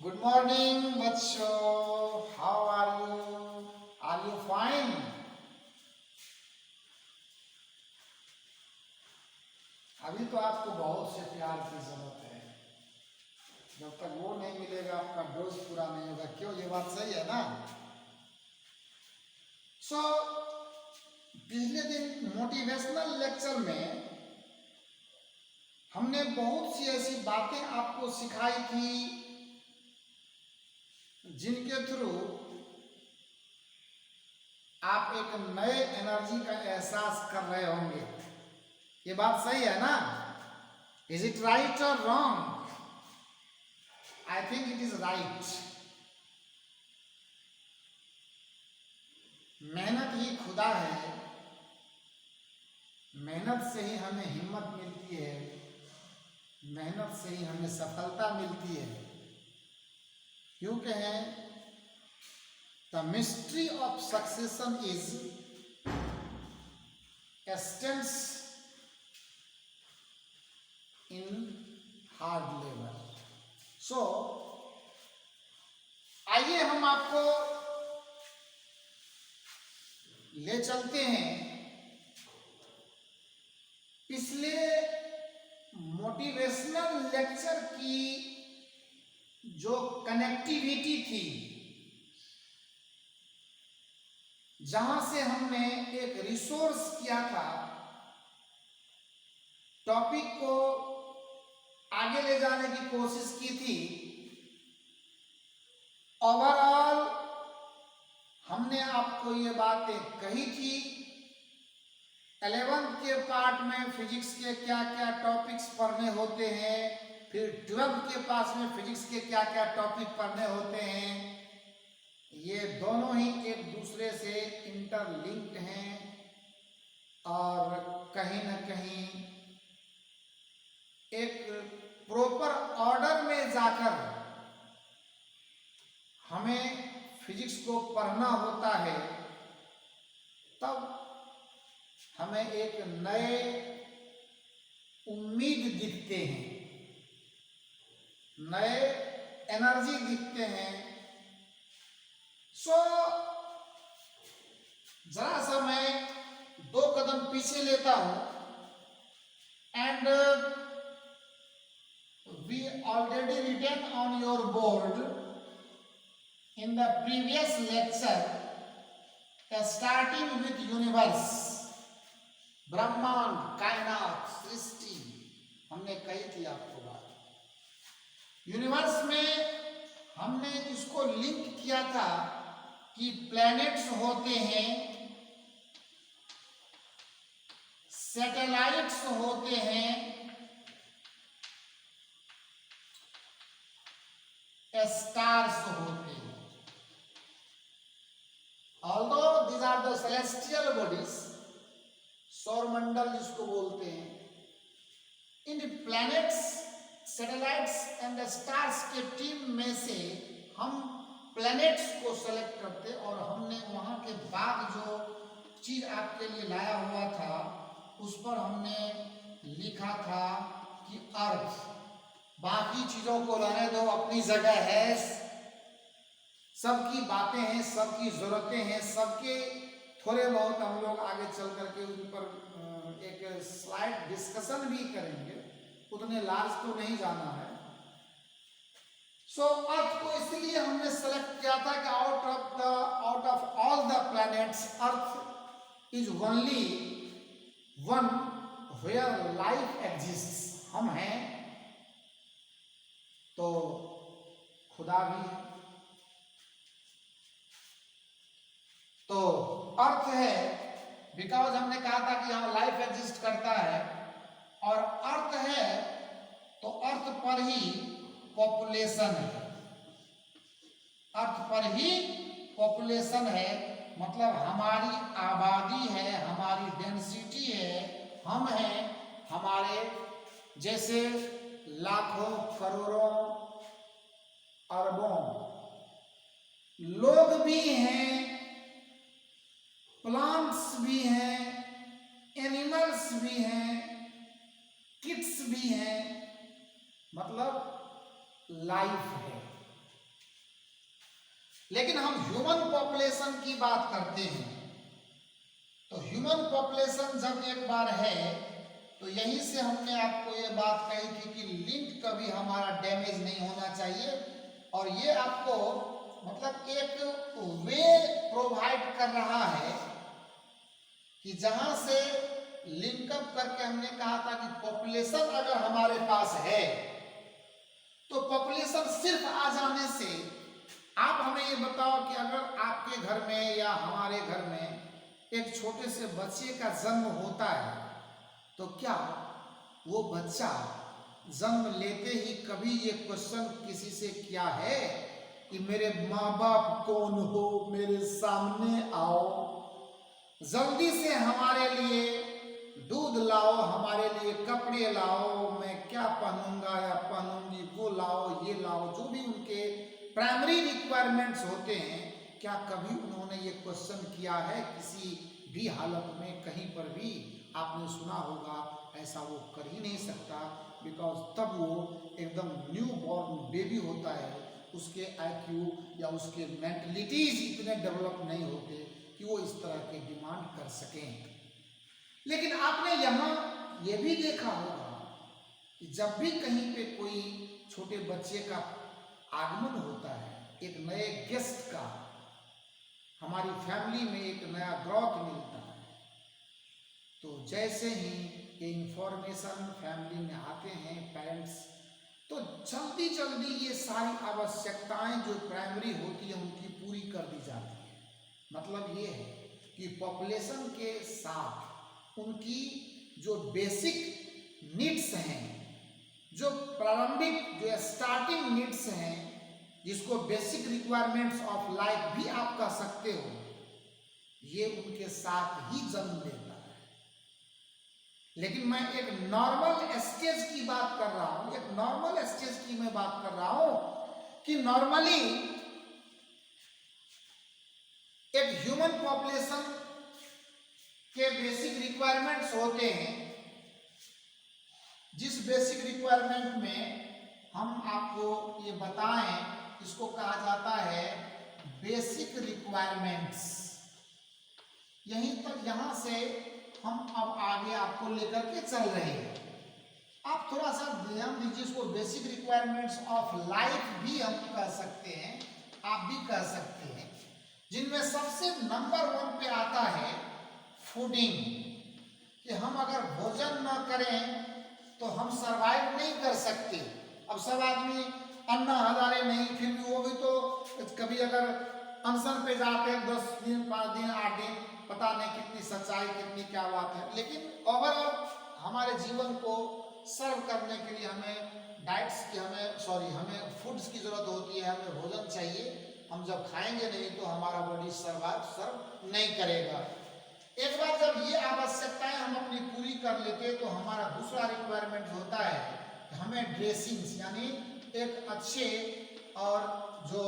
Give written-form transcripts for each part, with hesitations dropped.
Good morning बच्चों, how are you fine? अभी तो आपको बहुत से प्यार की जरूरत है। जब तक वो नहीं मिलेगा आपका डोज पूरा नहीं होगा। क्यों? ये बात सही है ना? सो पिछले दिन मोटिवेशनल लेक्चर में हमने बहुत सी ऐसी बातें आपको सिखाई थी जिनके थ्रू आप एक नए एनर्जी का एहसास कर रहे होंगे। ये बात सही है ना? इज इट राइट और wrong? I think it is right. मेहनत ही खुदा है, मेहनत से ही हमें हिम्मत मिलती है, मेहनत से ही हमें सफलता मिलती है। क्यों कहें? The mystery of succession is essence in hard labour. सो आइए हम आपको ले चलते हैं पिछले मोटिवेशनल लेक्चर की जो कनेक्टिविटी थी, जहां से हमने एक रिसोर्स किया था, टॉपिक को आगे ले जाने की कोशिश की थी। ओवरऑल हमने आपको ये बातें कही थी। 11th के पार्ट में फिजिक्स के क्या क्या टॉपिक्स पढ़ने होते हैं, फिर 12th के पास में फिजिक्स के क्या क्या टॉपिक पढ़ने होते हैं। ये दोनों ही एक दूसरे से इंटरलिंक्ड हैं और कहीं ना कहीं एक प्रॉपर ऑर्डर में जाकर हमें फिजिक्स को पढ़ना होता है, तब हमें एक नए उम्मीद दिखते हैं, नए एनर्जी दिखते हैं। सो जरा सा मैं 2 कदम पीछे लेता हूं and we already written on your board in the previous lecture, starting with universe, ब्रह्मांड, कायनात, सृष्टि, हमने कही थी आपको बात। यूनिवर्स में हमने इसको लिंक किया था कि प्लैनेट्स होते हैं, सैटेलाइट्स होते हैं, स्टार्स होते हैं। Although these are the celestial bodies, सौरमंडल जिसको बोलते हैं, इन प्लैनेट्स, सैटेलाइट्स एंड स्टार्स के टीम में से हम प्लैनेट्स को सेलेक्ट करते और हमने वहां के बाद जो चीज आपके लिए लाया हुआ था उस पर हमने लिखा था कि अर्थ। बाकी चीजों को रहने दो, अपनी जगह है, सबकी बातें हैं, सबकी जरूरतें हैं, सबके थोड़े बहुत हम लोग आगे चल करके उन पर एक स्लाइड डिस्कशन भी करेंगे, उतने लार्ज तो नहीं जाना है। सो अर्थ को इसलिए हमने सेलेक्ट किया था कि out of all the planets earth is only one where life exists. हम हैं तो खुदा भी है, तो अर्थ है बिकॉज हमने कहा था कि यहाँ लाइफ एग्जिस्ट करता है, और अर्थ है तो अर्थ पर ही पॉपुलेशन है, अर्थ पर ही पॉपुलेशन है, मतलब हमारी आबादी है, हमारी डेंसिटी है, हम हैं, हमारे जैसे लाखों करोड़ों अरबों लोग भी हैं, प्लांट्स भी हैं, एनिमल्स भी हैं, किड्स भी हैं, मतलब लाइफ है। लेकिन हम ह्यूमन पॉपुलेशन की बात करते हैं, तो ह्यूमन पॉपुलेशन जब एक बार है तो यहीं से हमने आपको ये बात कही थी कि लिंक कभी हमारा डैमेज नहीं होना चाहिए, और ये आपको मतलब एक वे प्रोवाइड कर रहा है कि जहां से लिंकअप करके हमने कहा था कि पॉपुलेशन अगर हमारे पास है तो पॉपुलेशन सिर्फ आ जाने से, आप हमें ये बताओ कि अगर आपके घर में या हमारे घर में एक छोटे से बच्चे का जन्म होता है तो क्या वो बच्चा जन्म लेते ही कभी ये क्वेश्चन किसी से किया है कि मेरे माँ बाप कौन हो, मेरे सामने आओ, जल्दी से हमारे लिए दूध लाओ, हमारे लिए कपड़े लाओ, मैं क्या पहनूंगा या पहनूंगी वो लाओ, ये लाओ, जो भी उनके प्राइमरी रिक्वायरमेंट्स होते हैं, क्या कभी उन्होंने ये क्वेश्चन किया है किसी भी हालत में? कहीं पर भी आपने सुना होगा? ऐसा वो कर ही नहीं सकता, बिकॉज तब वो एकदम न्यू बॉर्न बेबी होता है, उसके IQ या उसके मेंटलिटीज इतने डेवलप नहीं होते कि वो इस तरह के डिमांड कर सकें। लेकिन आपने यहाँ ये भी देखा होगा कि जब भी कहीं पे कोई छोटे बच्चे का आगमन होता है, एक नए गेस्ट का, हमारी फैमिली में एक नया ग्रोथ मिलता है, तो जैसे ही ये इंफॉर्मेशन फैमिली में आते हैं पेरेंट्स, तो जल्दी जल्दी ये सारी आवश्यकताएं जो प्राइमरी होती है उनकी पूरी कर दी जाती है। मतलब ये है कि पॉपुलेशन के साथ उनकी जो बेसिक नीड्स हैं, जो प्रारंभिक जो स्टार्टिंग नीड्स हैं, जिसको बेसिक रिक्वायरमेंट्स ऑफ लाइफ भी आप कह सकते हो, ये उनके साथ ही जन्म लेता है। लेकिन मैं एक नॉर्मल स्टेज की बात कर रहा हूं, एक नॉर्मल स्टेज की मैं बात कर रहा हूं कि नॉर्मली एक ह्यूमन पॉपुलेशन के बेसिक रिक्वायरमेंट्स होते हैं, जिस बेसिक रिक्वायरमेंट में हम आपको ये बताएं, इसको कहा जाता है बेसिक रिक्वायरमेंट्स। यहीं तक, यहां से हम अब आगे आपको लेकर के चल रहे हैं। आप थोड़ा सा ध्यान दीजिए, इसको बेसिक रिक्वायरमेंट्स ऑफ लाइफ भी हम कह सकते हैं, आप भी कह सकते हैं, जिनमें सबसे नंबर 1 पे आता है फूडिंग, कि हम अगर भोजन न करें तो हम सरवाइव नहीं कर सकते। अब सब आदमी अन्ना हजारे नहीं, फिर भी वो भी तो कभी अगर अनशन पे जाते हैं 10 दिन 5 दिन 8 दिन, पता नहीं कितनी सच्चाई कितनी क्या बात है। लेकिन ओवरऑल हमारे जीवन को सर्व करने के लिए हमें डाइट्स की हमें फूड्स की जरूरत होती है, हमें भोजन चाहिए। हम जब खाएंगे नहीं तो हमारा बॉडी सर्व नहीं करेगा। एक बार जब ये आवश्यकताएं हम अपनी पूरी कर लेते हैं तो हमारा दूसरा रिक्वायरमेंट होता है कि हमें ड्रेसिंग्स, यानी एक अच्छे और जो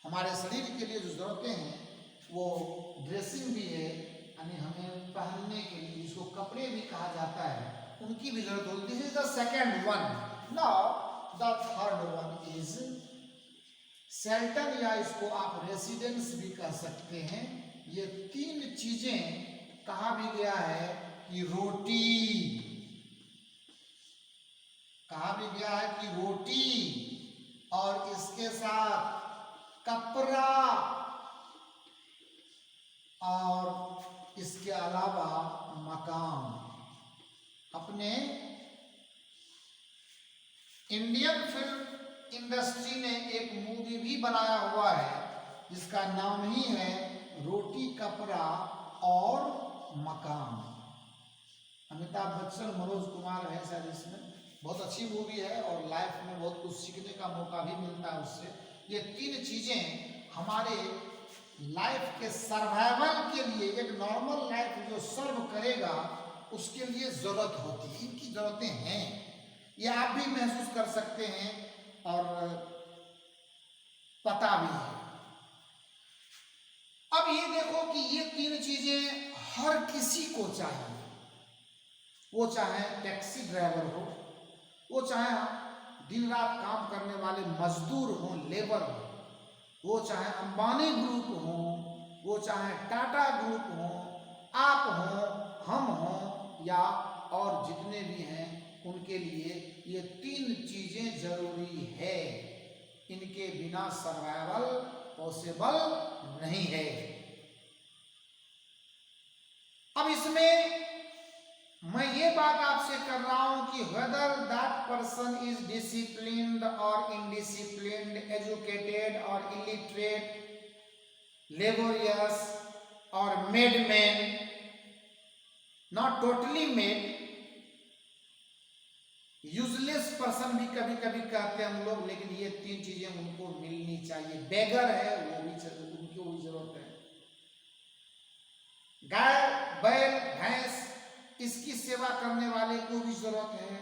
हमारे शरीर के लिए जो जरूरतें हैं वो ड्रेसिंग भी है, यानी हमें पहनने के लिए जिसको कपड़े भी कहा जाता है, उनकी भी जरूरत होती है। This is the second one. Now the third one is shelter, या इसको आप रेसिडेंस भी कह सकते हैं। ये 3 चीजें कहा भी गया है कि रोटी, कहा भी गया है कि रोटी और इसके साथ कपड़ा और इसके अलावा मकान। अपने इंडियन फिल्म इंडस्ट्री ने एक मूवी भी बनाया हुआ है जिसका नाम ही है रोटी कपड़ा और मकान। अमिताभ बच्चन, मनोज कुमार है शायद इसमें। बहुत अच्छी मूवी है और लाइफ में बहुत कुछ सीखने का मौका भी मिलता है उससे। ये 3 चीजें हमारे लाइफ के सर्वाइवल के लिए, एक नॉर्मल लाइफ जो सर्व करेगा उसके लिए जरूरत होती है, इनकी जरूरतें हैं, ये आप भी महसूस कर सकते हैं और पता भी है। अब ये देखो कि ये 3 चीजें हर किसी को चाहिए, वो चाहे टैक्सी ड्राइवर हो, वो चाहे दिन रात काम करने वाले मजदूर हों, लेबर हों, वो चाहे अंबानी ग्रुप हो, वो चाहे टाटा ग्रुप हो, आप हो, हम हो या और जितने भी हैं, उनके लिए ये 3 चीजें जरूरी है। इनके बिना सर्वाइवल पॉसिबल नहीं है। अब इसमें मैं ये बात आपसे कर रहा हूं कि whether that person is disciplined or indisciplined, educated or illiterate, laborious or made man, not totally made, useless person भी कभी कभी कहते हैं हम लोग, लेकिन ये 3 चीजें उनको मिलनी चाहिए। बेगर है वो भी, उनको भी जरूरत है। गाय, बैल, भैंस, इसकी सेवा करने वाले को भी जरूरत है।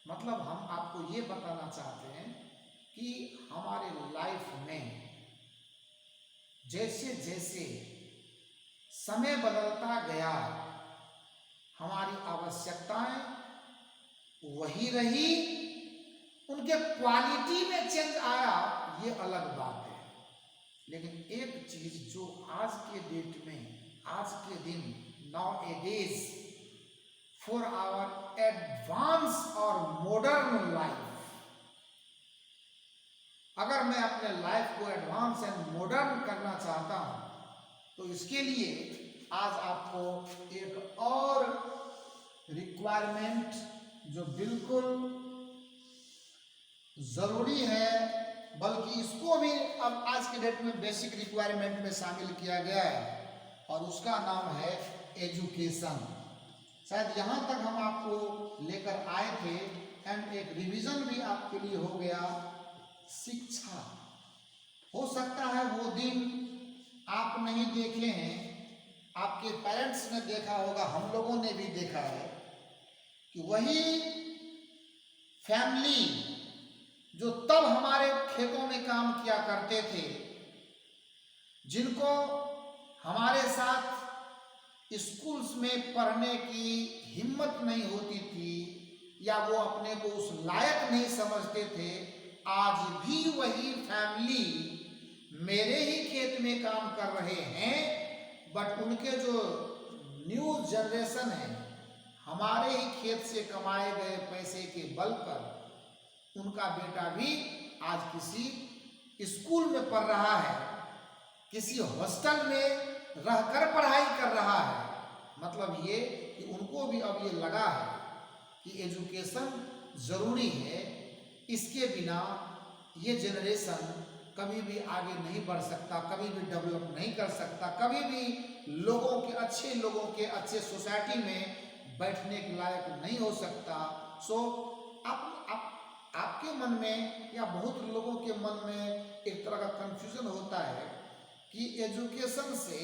मतलब हम आपको ये बताना चाहते हैं कि हमारे लाइफ में जैसे जैसे समय बदलता गया, हमारी आवश्यकताएं वही रही, उनके क्वालिटी में चेंज आया, ये अलग बात है। लेकिन एक चीज जो आज के डेट में, आज के दिन, nowadays, for our advance और मॉडर्न लाइफ, अगर मैं अपने लाइफ को एडवांस एंड मॉडर्न करना चाहता हूं, तो इसके लिए आज आपको एक और रिक्वायरमेंट जो बिल्कुल जरूरी है, बल्कि इसको भी अब आज के डेट में बेसिक रिक्वायरमेंट में शामिल किया गया है, और उसका नाम है एजुकेशन। शायद यहाँ तक हम आपको लेकर आए थे, एंड एक रिवीजन भी आपके लिए हो गया। शिक्षा, हो सकता है वो दिन आप नहीं देखे हैं, आपके पेरेंट्स ने देखा होगा, हम लोगों ने भी देखा है कि वही फैमिली जो तब हमारे खेतों में काम किया करते थे, जिनको हमारे साथ स्कूल्स में पढ़ने की हिम्मत नहीं होती थी, या वो अपने को उस लायक नहीं समझते थे, आज भी वही फैमिली मेरे ही खेत में काम कर रहे हैं, बट उनके जो न्यू जनरेशन है, हमारे ही खेत से कमाए गए पैसे के बल पर उनका बेटा भी आज किसी स्कूल में पढ़ रहा है, किसी हॉस्टल में रहकर पढ़ाई कर रहा है। मतलब ये कि उनको भी अब ये लगा है कि एजुकेशन जरूरी है, इसके बिना ये जनरेशन कभी भी आगे नहीं बढ़ सकता, कभी भी डेवलप नहीं कर सकता, कभी भी लोगों के अच्छे सोसाइटी में बैठने के लायक नहीं हो सकता। सो आपके मन में या बहुत लोगों के मन में एक तरह का कंफ्यूजन होता है कि एजुकेशन से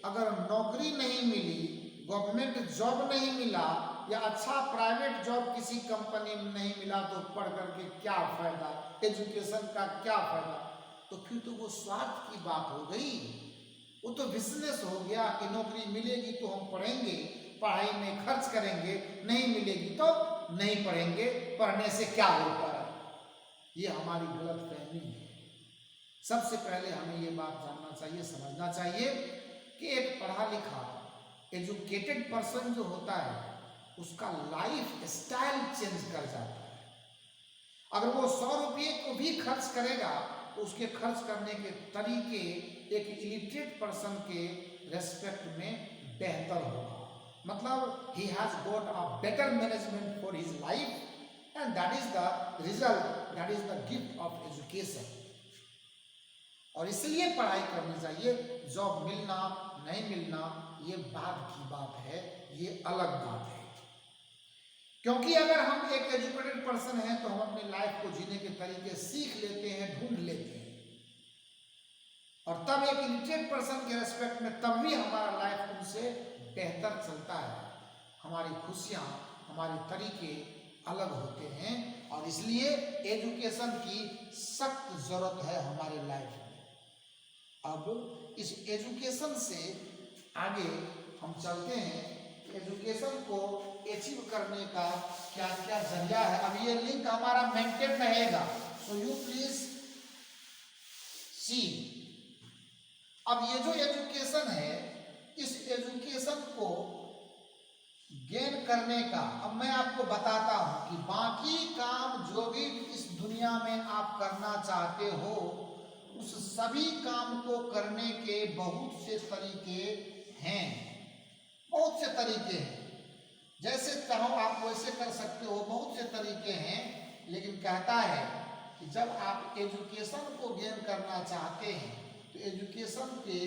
अगर नौकरी नहीं मिली, गवर्नमेंट जॉब नहीं मिला, या अच्छा प्राइवेट जॉब किसी कंपनी में नहीं मिला, तो पढ़ करके क्या फायदा, एजुकेशन का क्या फायदा। तो फिर तो वो स्वार्थ की बात हो गई, वो तो बिजनेस हो गया कि नौकरी मिलेगी तो हम पढ़ेंगे, पढ़ाई में खर्च करेंगे, नहीं मिलेगी तो नहीं पढ़ेंगे, पढ़ने से क्या होता है। ये हमारी गलतफहमी है। सबसे पहले हमें ये बात जानना चाहिए, समझना चाहिए कि एक पढ़ा लिखा एजुकेटेड पर्सन जो होता है, उसका लाइफ स्टाइल चेंज कर जाता है। अगर वो 100 रुपये को भी खर्च करेगा, तो उसके खर्च करने के तरीके एक इलिटरेट पर्सन के रेस्पेक्ट में बेहतर होगा। मतलब he has got a better management for his life, and that is the result, that is the gift of education. और इसलिए पढ़ाई करनी चाहिए। जॉब मिलना नहीं मिलना ये बाद की बात है, ये अलग बात है। क्योंकि अगर हम एक एजुकेटेड पर्सन हैं, तो हम अपनी लाइफ को जीने के तरीके सीख लेते हैं, ढूंढ लेते हैं, और तब एक इलिटरेट पर्सन के रेस्पेक्ट में तब भी हमारा लाइफ उनसे बेहतर चलता है। हमारी खुशियाँ, हमारे तरीके अलग होते हैं, और इसलिए एजुकेशन की सख्त जरूरत है हमारे लाइफ में। अब इस एजुकेशन से आगे हम चलते हैं। एजुकेशन को अचीव करने का क्या क्या जरिया है। अब ये लिंक हमारा मेंटेन रहेगा, सो यू प्लीज सी। अब ये जो एजुकेशन है, इस एजुकेशन को गेन करने का, अब मैं आपको बताता हूं कि बाकी काम जो भी इस दुनिया में आप करना चाहते हो, उस सभी काम को करने के बहुत से तरीके हैं, बहुत से तरीके हैं। जैसे चाहो आप वैसे कर सकते हो, बहुत से तरीके हैं। लेकिन कहता है कि जब आप एजुकेशन को गेन करना चाहते हैं, तो एजुकेशन के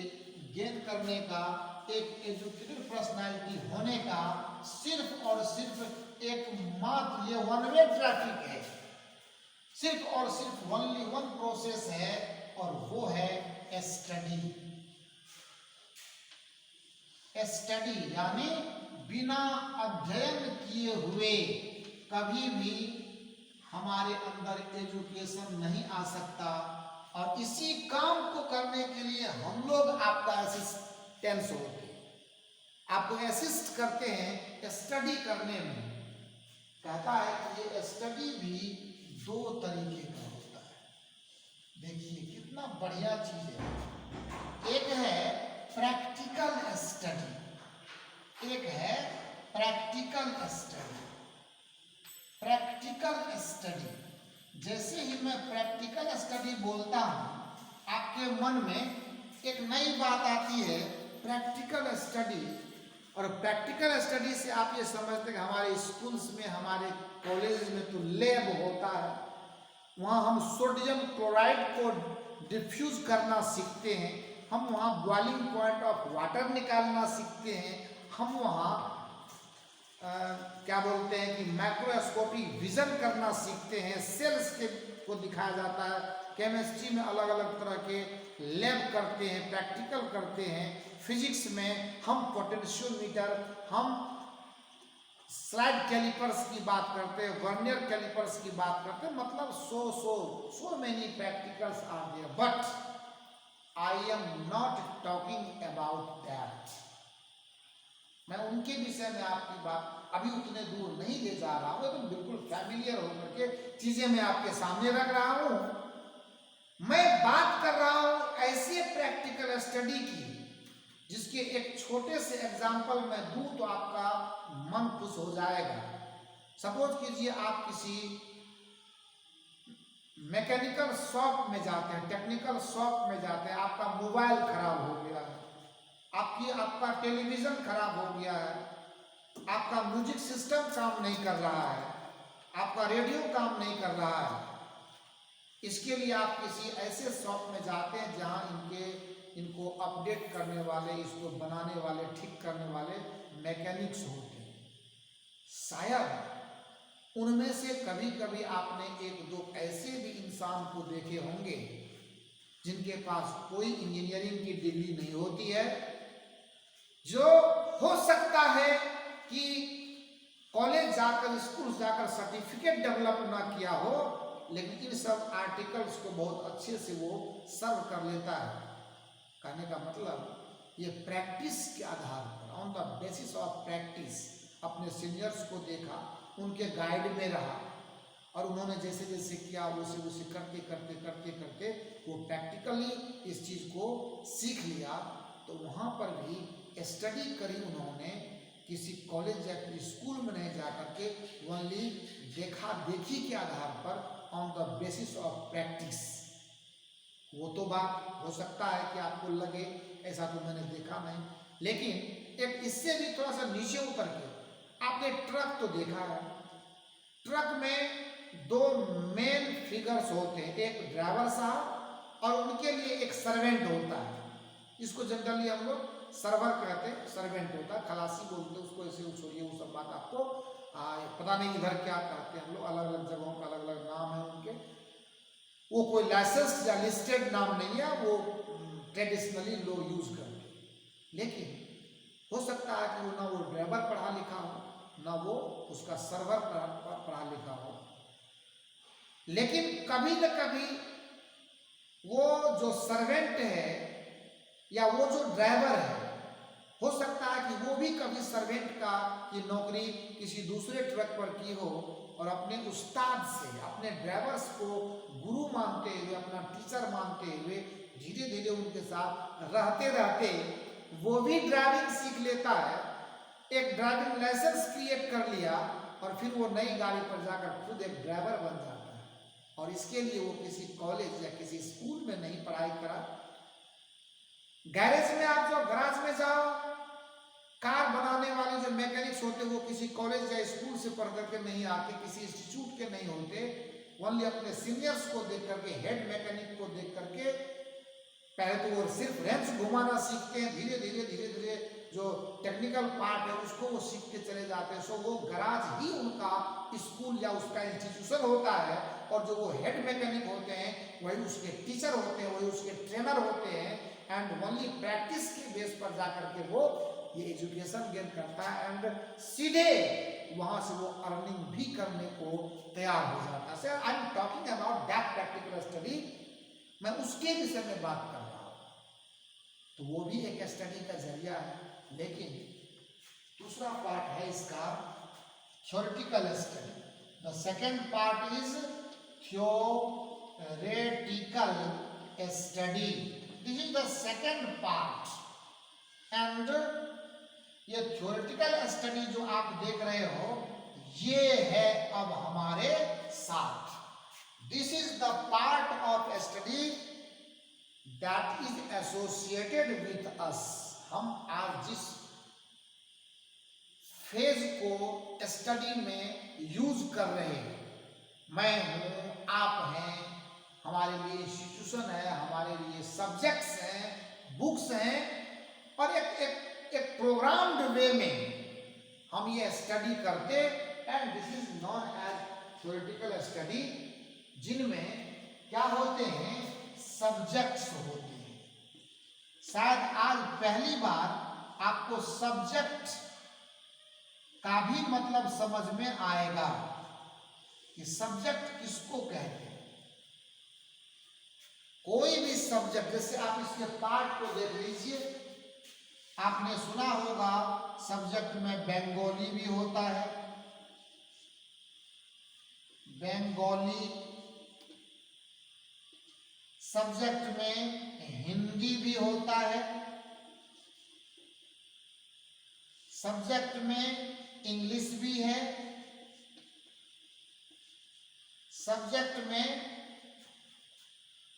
गेन करने का, एक एजुकेटेड पर्सनालिटी होने का सिर्फ और सिर्फ एक मात्र ये वन वे ट्रैफिक है, सिर्फ और सिर्फ ओनली वन प्रोसेस है, और वो है स्टडी। स्टडी यानी बिना अध्ययन किए हुए कभी भी हमारे अंदर एजुकेशन नहीं आ सकता। और इसी काम को करने के लिए हम लोग आपका असिस्टेंस होते हैं, आपको असिस्ट करते हैं स्टडी करने में। कहता है कि ये स्टडी भी दो तरीके का होता है। देखिए कितना बढ़िया चीज है। एक है प्रैक्टिकल स्टडी, एक है प्रैक्टिकल स्टडी। प्रैक्टिकल स्टडी, जैसे ही मैं प्रैक्टिकल स्टडी बोलता हूं, आपके मन में एक नई बात आती है, प्रैक्टिकल स्टडी। और प्रैक्टिकल स्टडी से आप ये समझते हैं कि हमारे स्कूल्स में, हमारे कॉलेज में तो लैब होता है, वहाँ हम सोडियम क्लोराइड को डिफ्यूज करना सीखते हैं, हम वहाँ बॉइलिंग पॉइंट ऑफ वाटर निकालना सीखते हैं, हम वहाँ क्या बोलते हैं कि माइक्रोस्कोपी विजन करना सीखते हैं, सेल्स के को दिखाया जाता है। केमिस्ट्री में अलग अलग तरह के लैब करते हैं, प्रैक्टिकल करते हैं। फिजिक्स में हम पोटेंशियोमीटर, हम स्लाइड कैलिपर्स की बात करते हैं, वर्नियर कैलिपर्स की बात करते हैं। मतलब so many practicals are there, but I am not talking about that. मैं उनके विषय में आपकी बात अभी उतने दूर नहीं ले जा रहा हूं, तो बिल्कुल फैमिलियर होकर के चीजें मैं आपके सामने रख रहा हूं। मैं बात कर रहा हूं ऐसे प्रैक्टिकल स्टडी की जिसके एक छोटे से एग्जाम्पल मैं दूं तो आपका मन खुश हो जाएगा। सपोज कीजिए आप किसी मैकेनिकल शॉप में जाते हैं, टेक्निकल शॉप में जाते हैं, आपका मोबाइल खराब हो गया है, आपका टेलीविजन खराब हो गया है, आपका म्यूजिक सिस्टम काम नहीं कर रहा है, आपका रेडियो काम नहीं कर रहा है। इसके लिए आप किसी ऐसे शॉप में जाते हैं जहां इनको अपडेट करने वाले, इसको बनाने वाले, ठीक करने वाले मैकेनिक्स होते हैं। शायद उनमें से कभी कभी आपने एक दो ऐसे भी इंसान को देखे होंगे जिनके पास कोई इंजीनियरिंग की डिग्री नहीं होती है, जो हो सकता है कि कॉलेज जाकर, स्कूल जाकर सर्टिफिकेट डेवलप ना किया हो, लेकिन इन सब आर्टिकल्स को बहुत अच्छे से वो सर्व कर लेता है। कहने का मतलब ये प्रैक्टिस के आधार पर, on the basis of practice, अपने सीनियर्स को देखा, उनके गाइड में रहा और उन्होंने जैसे जैसे किया वैसे वैसे करते करते करते करते वो प्रैक्टिकली इस चीज़ को सीख लिया। तो वहाँ पर भी स्टडी करी उन्होंने, किसी कॉलेज या किसी स्कूल में नहीं जा करके, ओनली देखा देखी के आधार पर, on the basis of practice. वो तो बात हो सकता है कि आपको लगे ऐसा तो मैंने देखा नहीं, लेकिन एक इससे भी थोड़ा सा नीचे उतर के आपने ट्रक तो देखा है। ट्रक में दो मेन फिगर्स होते हैं, एक ड्राइवर साहब और उनके लिए एक सर्वेंट होता है। इसको जनरली हम लोग सर्वर कहते हैं, सर्वेंट होता है, खलासी बोलते हैं उसको, ऐसे छोड़िए वो सब बात आपको पता नहीं इधर क्या कहते हैं हम लोग, अलग अलग जगहों का अलग अलग नाम है उनके। वो कोई लाइसेंस या लिस्टेड नाम नहीं है, वो ट्रेडिशनली लोग यूज करते हैं। लेकिन हो सकता है कि वो ना वो ड्राइवर पढ़ा लिखा हो, ना वो उसका सर्वर पढ़ा लिखा हो, लेकिन कभी न कभी वो जो सर्वेंट है या वो जो ड्राइवर है, हो सकता है कि वो भी कभी सर्वेंट का की नौकरी किसी दूसरे ट्रक पर की हो और अपने उस्ताद से, अपने ड्राइवर्स को गुरु मानते हुए, अपना टीचर मानते हुए धीरे धीरे उनके साथ रहते रहते वो भी ड्राइविंग सीख लेता है, एक ड्राइविंग लाइसेंस क्रिएट कर लिया और फिर वो नई गाड़ी पर जाकर खुद एक ड्राइवर बन जाता है। और इसके लिए वो किसी कॉलेज या किसी स्कूल में नहीं पढ़ाई करा। गैरेज में आप जो गराज में जाओ, कार बनाने वाले जो मैकेनिक्स होते वो किसी कॉलेज या स्कूल से पढ़ करके नहीं आते, किसी इंस्टीट्यूट के नहीं होते, ओनली अपने सीनियर्स को देख करके, हेड मैकेनिक को देख करके पहले तो वो सिर्फ रेंच घुमाना सीखते हैं, धीरे धीरे जो टेक्निकल पार्ट है उसको वो सीख के चले जाते हैं। सो वो गराज ही उनका स्कूल या उसका इंस्टीट्यूशन होता है और जो वो हेड मैकेनिक होते हैं वही उसके टीचर होते हैं, वही उसके ट्रेनर होते हैं। एंड ओनली प्रैक्टिस के बेस पर जाकर के वो ये एजुकेशन गेन करता है एंड सीधे वहां से वो अर्निंग भी करने को तैयार हो जाता है। Sir I am talking about that practical study, मैं उसके विषय में बात कर रहा हूं। तो वो भी एक स्टडी का जरिया है, लेकिन दूसरा पार्ट है इसका theoretical study. The second part is theoretical study, this is the second part. And ये थ्योरेटिकल स्टडी जो आप देख रहे हो ये है अब हमारे साथ। This is the part of study that is associated with us. हम आज जिस फेज को स्टडी में यूज कर रहे हैं, मैं हूं, आप हैं, हमारे लिए इंस्टीट्यूशन है, हमारे लिए सब्जेक्ट्स हैं, बुक्स हैं, और एक प्रोग्राम्ड वे में हम ये स्टडी करते। And this is known as theoretical study, जिनमें क्या होते हैं, सब्जेक्ट्स होते हैं। शायद आज पहली बार आपको सब्जेक्ट का भी मतलब समझ में आएगा कि सब्जेक्ट किसको कहते हैं। कोई भी सब्जेक्ट, जैसे आप इसके पार्ट को देख लीजिए, आपने सुना होगा सब्जेक्ट में बंगाली भी होता है, बंगाली, सब्जेक्ट में हिंदी भी होता है, सब्जेक्ट में इंग्लिश भी है, सब्जेक्ट में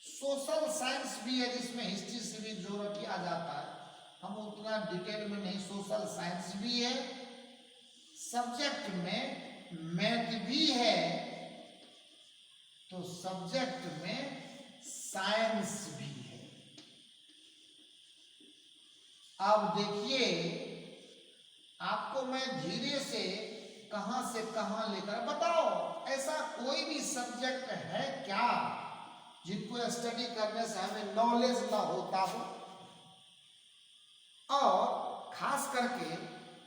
सोशल साइंस भी है जिसमें हिस्ट्री से भी जोड़ किया जाता है, हम उतना डिटेल में नहीं, सोशल साइंस भी है, सब्जेक्ट में मैथ भी है, तो सब्जेक्ट में साइंस भी है। अब देखिए, आपको मैं धीरे से कहां लेकर, बताओ ऐसा कोई भी सब्जेक्ट है क्या जिनको स्टडी करने से हमें नॉलेज ना होता हो। और खास करके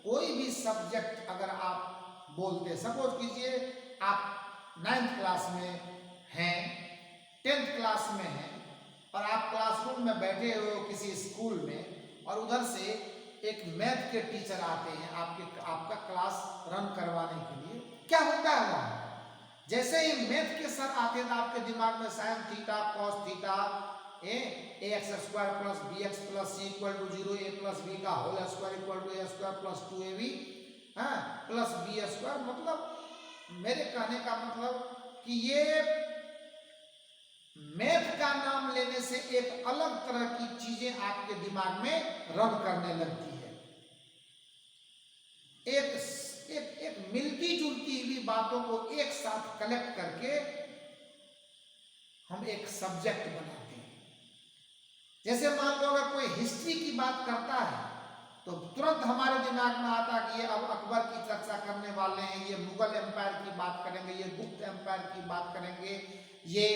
कोई भी सब्जेक्ट अगर आप बोलते, सपोज कीजिए आप 9th क्लास में हैं, 10th क्लास में हैं, और आप क्लासरूम में बैठे हो किसी स्कूल में, और उधर से एक मैथ के टीचर आते हैं आपका क्लास रन करवाने के लिए। क्या होता है वहां, जैसे ही मैथ के सर आते हैं तो आपके दिमाग में sine theta, cos theta, ax square plus bx plus c equal to 0, a plus b का whole square equal to a square plus 2ab plus b square. मतलब मेरे कहने का मतलब कि ये मैथ का नाम लेने से एक अलग तरह की चीजें आपके दिमाग में रन करने लगती है। एक मिलती जुलती हुई बातों को एक साथ कलेक्ट करके हम एक सब्जेक्ट बनाते हैं। जैसे मान लो अगर कोई हिस्ट्री की बात करता है तो तुरंत हमारे दिमाग में आता है कि ये अब अकबर की चर्चा करने वाले हैं, ये मुगल एम्पायर की बात करेंगे, ये गुप्त एम्पायर की बात करेंगे, ये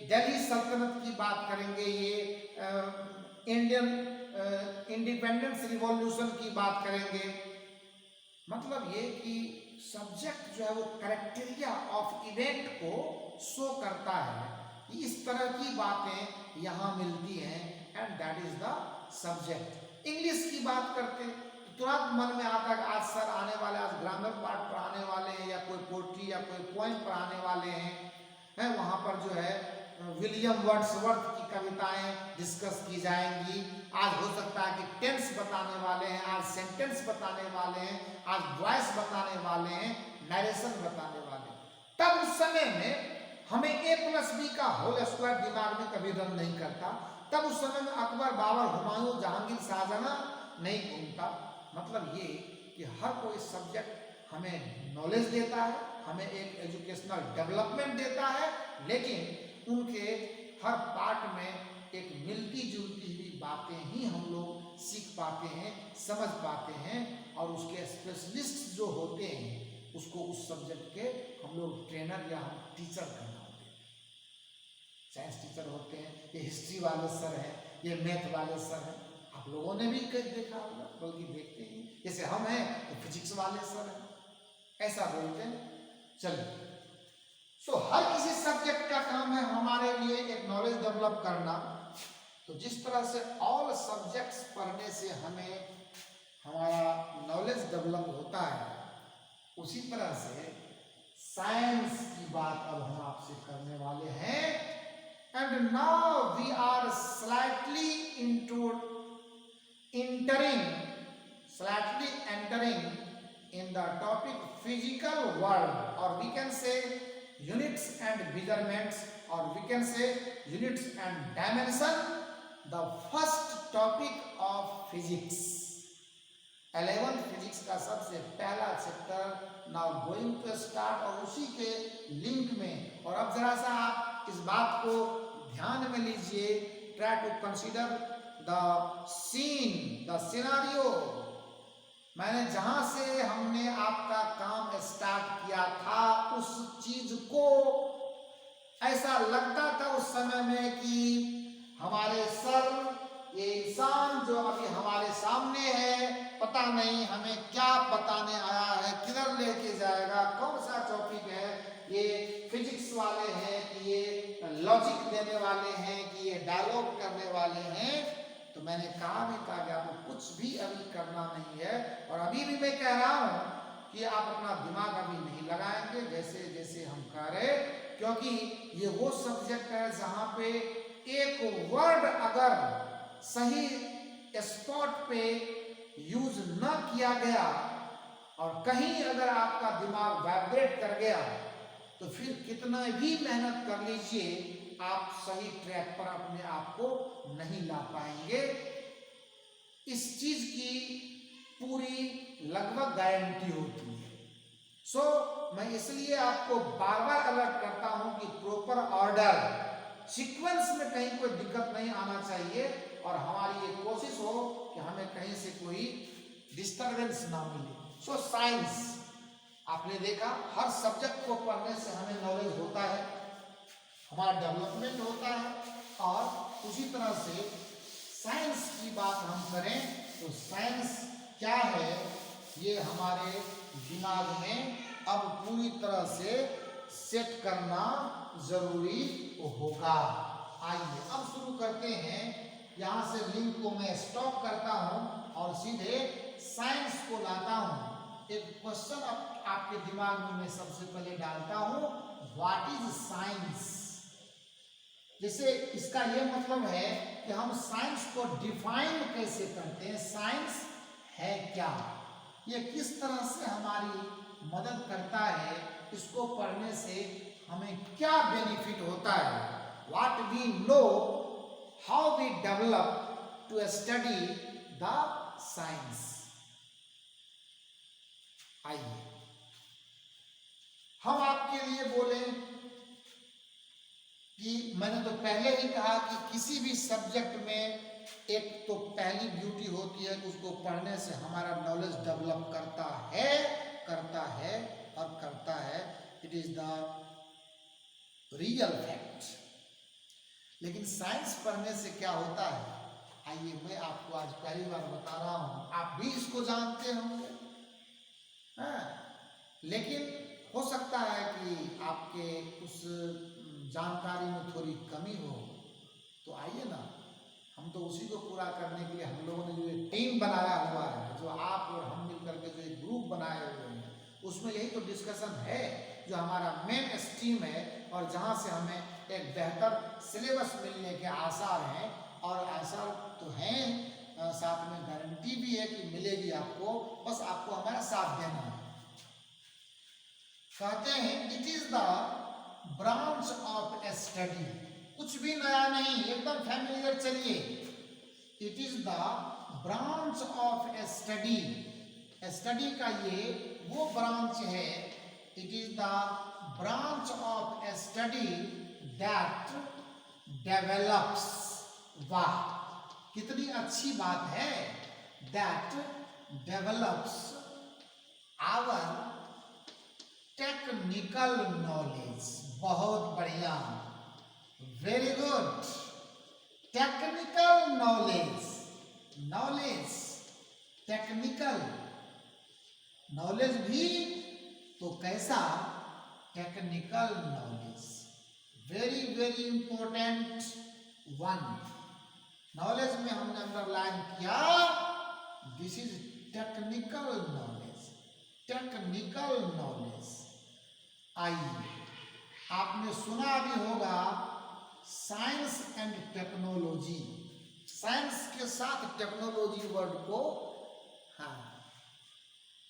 दिल्ली सल्तनत की बात करेंगे, ये इंडियन इंडिपेंडेंस रिवॉल्यूशन की बात करेंगे। मतलब ये कि सब्जेक्ट जो है वो कैरेक्टेरिया ऑफ इवेंट को शो करता है कि इस तरह की बातें यहाँ मिलती हैं, and that is the subject. English की बात करते तो तुरंत मन में आता कि आज सर आने वाले, आज ग्रामर पार्ट पढ़ाने वाले हैं, या कोई पोट्री या कोई पोएम पढ़ाने वाले हैं, वहाँ पर जो है विलियम वर्ड्सवर्थ की कविताएं डिस्कस की जाएंगी। आज हो सकता है कि टेंस बताने वाले हैं, आज सेंटेंस बताने वाले हैं, आज वॉइस बताने वाले हैं, नरेशन बताने वाले हैं। तब उस समय में हमें a+b का होल स्क्वायर दिमाग में कभी रन नहीं करता। तब उस समय में अकबर, बाबर, हुमायूं, जहांगीर, शाहजहां नहीं घूमता। मतलब ये कि हर कोई सब्जेक्ट हमें नॉलेज देता है, हमें एक एजुकेशनल डेवलपमेंट देता है, लेकिन उनके हर पार्ट में एक मिलती जुलती हुई बातें ही हम लोग सीख पाते हैं, समझ पाते हैं, और उसके स्पेशलिस्ट जो होते हैं उसको उस सब्जेक्ट के हम लोग ट्रेनर या हम टीचर कहना होते हैं। साइंस टीचर होते हैं, ये हिस्ट्री वाले सर हैं, ये मैथ वाले सर हैं, आप लोगों ने भी कहीं देखा होगा, बल्कि देखते ही। जैसे हम हैं तो फिजिक्स वाले सर हैं, ऐसा बोलते हैं। चलिए, हर किसी सब्जेक्ट का काम है हमारे लिए एक नॉलेज डेवलप करना। तो जिस तरह से ऑल सब्जेक्ट्स पढ़ने से हमें हमारा नॉलेज डेवलप होता है, उसी तरह से साइंस की बात अब हम आपसे करने वाले हैं। And now we are slightly entering in the topic physical world, or we can say units and measurements, or we can say units and dimension, the first topic of physics, 11th physics का सबसे पहला chapter now going to start, और उसी के link में। और अब जरा सा आप इस बात को ध्यान में लीजिए, try to consider the scene, the scenario. मैंने जहां से हमने आपका काम स्टार्ट किया था, उस चीज को ऐसा लगता था उस समय में कि हमारे सर, ये इंसान जो अभी हमारे सामने है, पता नहीं हमें क्या बताने आया है, किधर लेके जाएगा, कौन सा टॉपिक है, ये फिजिक्स वाले हैं कि ये लॉजिक देने वाले हैं कि ये डायलॉग करने वाले हैं। तो मैंने कहा कि आपको कुछ भी अभी करना नहीं है, और अभी भी मैं कह रहा हूं कि आप अपना दिमाग अभी नहीं लगाएंगे जैसे जैसे हम कह रहे, क्योंकि ये वो सब्जेक्ट है जहां पे एक वर्ड अगर सही स्पॉट पे यूज न किया गया और कहीं अगर आपका दिमाग वाइब्रेट कर गया, तो फिर कितना भी मेहनत कर लीजिए, आप सही ट्रैक पर अपने आप को नहीं ला पाएंगे। इस चीज की पूरी लगभग गारंटी होती है। मैं इसलिए आपको बार बार अलर्ट करता हूं कि प्रॉपर ऑर्डर, सीक्वेंस में कहीं कोई दिक्कत नहीं आना चाहिए, और हमारी ये कोशिश हो कि हमें कहीं से कोई डिस्टर्बेंस ना मिले। साइंस, आपने देखा हर सब्जेक्ट को पढ़ने से हमें नॉलेज होता है, हमारा डेवलपमेंट होता है। और उसी तरह से साइंस की बात हम करें तो साइंस क्या है, ये हमारे दिमाग में अब पूरी तरह से सेट करना जरूरी होगा। आइए अब शुरू करते हैं। यहाँ से लिंक को मैं स्टॉप करता हूँ और सीधे साइंस को लाता हूँ। एक क्वेश्चन आपके दिमाग में मैं सबसे पहले डालता हूँ, व्हाट इज साइंस। जैसे इसका यह मतलब है कि हम साइंस को डिफाइन कैसे करते हैं, साइंस है क्या, ये किस तरह से हमारी मदद करता है, इसको पढ़ने से हमें क्या बेनिफिट होता है। What we know, how we develop to study the science. आइए हम आपके लिए बोले कि मैंने तो पहले ही कहा कि किसी भी सब्जेक्ट में एक तो पहली ब्यूटी होती है, उसको पढ़ने से हमारा नॉलेज डेवलप करता है और करता है। It is the real fact. लेकिन साइंस पढ़ने से क्या होता है, आइए मैं आपको आज पहली बार बता रहा हूं। आप भी इसको जानते होंगे, लेकिन हो सकता है कि आपके उस जानकारी में थोड़ी कमी हो। तो आइए ना हम तो उसी को पूरा करने के लिए हम लोगों ने जो एक टीम बनाया हुआ है, जो आप और हम मिलकर के जो एक ग्रुप बनाए हुए हैं, उसमें यही तो डिस्कशन है जो हमारा मेन स्ट्रीम है, और जहाँ से हमें एक बेहतर सिलेबस मिलने के आसार हैं, और आसार तो हैं, साथ में गारंटी भी है कि मिलेगी आपको, बस आपको हमारा साथ देना है। कहते हैं it is the branch of a study, कुछ भी नया नहीं, एकदम फैमिलियर चलिए। It is the branch of a study, study का ये वो ब्रांच है, it is the branch of a study that develops, वाह कितनी अच्छी बात है, that develops our technical knowledge, बहुत बढ़िया, very good, technical knowledge, knowledge technical knowledge भी तो कैसा, technical knowledge, very very important one. Knowledge में हमने अंडरलाइन किया, this is technical knowledge, technical knowledge. आइए, आपने सुना भी होगा साइंस एंड टेक्नोलॉजी, साइंस के साथ टेक्नोलॉजी वर्ड को हाँ